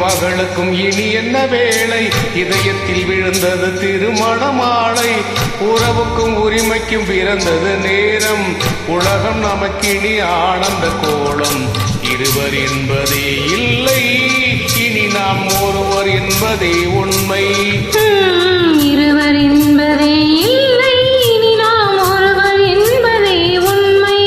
மகளுக்கும் இனி என்ன வேளை, இதயத்தில் விழுந்தது திருமண மாலை. உறவுக்கும் உரிமைக்கும் பிறந்தது நேரம், உலகம் நமக்கினி ஆனந்த கோலம். இருவர் என்பதே இல்லை, இனி நாம் ஒருவர் என்பதே உண்மை. இருவர் என்பதே இல்லை, இனி நாம் ஒருவர் என்பதே உண்மை.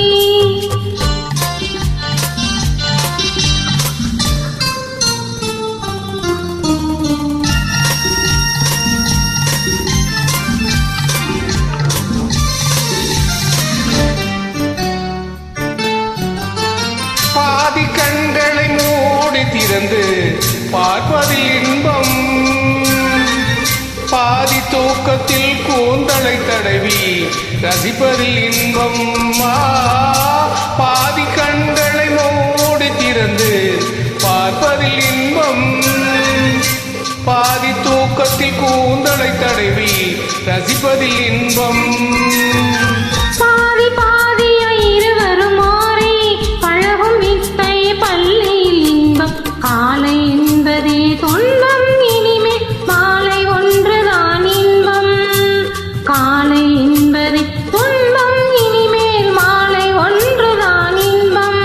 பாதி கண்களை மூடி திறந்து பார்ப்பதில் இன்பம், பாதி தூக்கத்தில் கூந்தலை தடவி ரசிப்பதில் இன்பம். பாதி கண்களை மூடி திறந்து பார்ப்பதில் இன்பம், பாதி தூக்கத்தில் கூந்தலை தடவி ரசிப்பதில் இன்பம். பாதி பாதியாய் இருவரும் மாறி பழகும் வித்தை பள்ளியில் இன்பம். காலை என்பதே துன்பம், இனிமேல் மாலை ஒன்றுதான் இன்பம். காலை என்பதே துன்பம், இனிமேல் மாலை ஒன்றுதான் இன்பம்.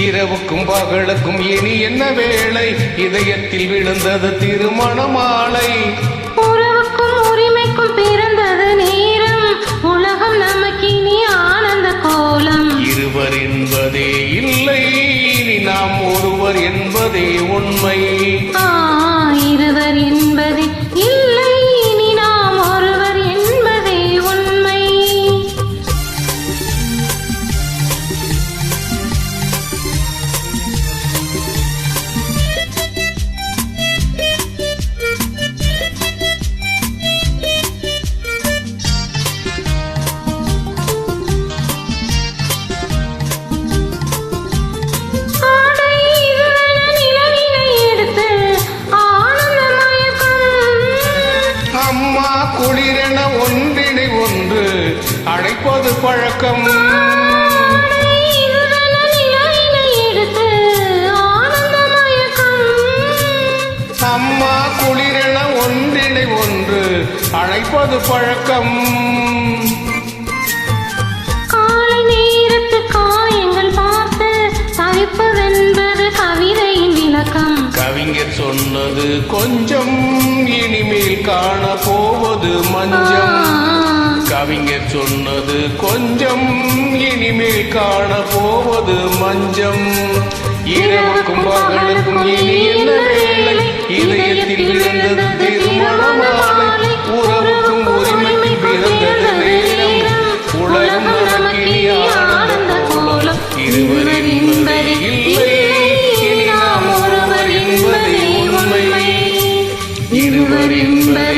இரவுக்கும் பகலுக்கும் இனி என்ன வேளை, இதயத்தில் விழுந்தது திருமண மாலை. உறவுக்கும் உரிமைக்கும் பிறந்தது நேரம், உலகம் நமக்கினி ஆனந்த கோலம். இருவர் என்பதே இல்லை, இனி நாம் ஒருவர் என்பதே உண்மை. இருவர் என்பதே இல்லை, இனி நாம் ஒருவர் என்பதே உண்மை. அம்மா குளிரென ஒன்றினை ஒன்று அழைப்பது பழக்கம், அம்மா குளிரென ஒன்றினை ஒன்று அழைப்பது பழக்கம். காலை நேரத்து காயங்கள் பார்த்து தவிப்பதென்பது கவிதையின் விளக்கம். கவிஞர் சொன்னது கொஞ்சம், இனிமேல் காண போவது மஞ்சம். கவிஞர் சொன்னது கொஞ்சம், இனிமேல் காண போவது மஞ்சம். இரவுக்கும் பகலுக்கும் இனி என்ன வேளை, இதயத்தில் விழுந்தது திருமண மாலை. உறவுக்கும் உரிமைக்கும் பிறந்தது நேரம், உலகம் நமக்கினி ஆனந்த கோலம். இருவர் என்பதே இல்லை, இனி நாம் ஒருவர் என்பதே உண்மை. இருவர் என்பதே